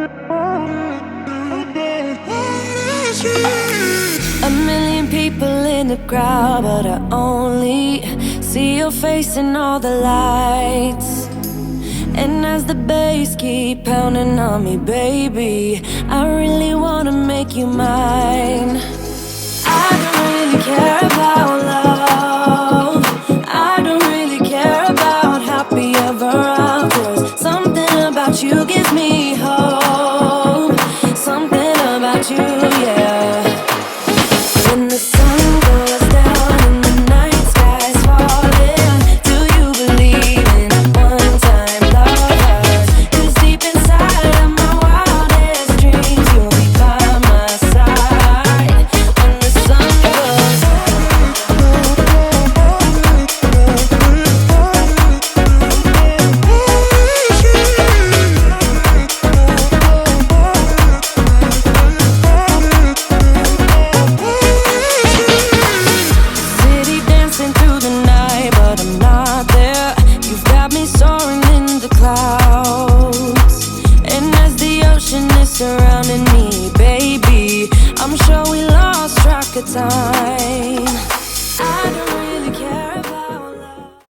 A million people in the crowd, but I only see your face in all the lights. And as the bass keep pounding on me, baby, I really wanna make you mine. I don't really care about love. I don't really care about happy ever afters. Something about you gives me hope. Something about you, yeah. When the sun goes down and the night sky's falling, do you believe in one-time lovers? 'Cause deep inside of my wildest dreams, you'll be by my side when the sun goes city dancing through the night, but I'm not there. You've got me soaring in the clouds, and as the ocean is surrounding me, baby, I'm sure we lost track of time.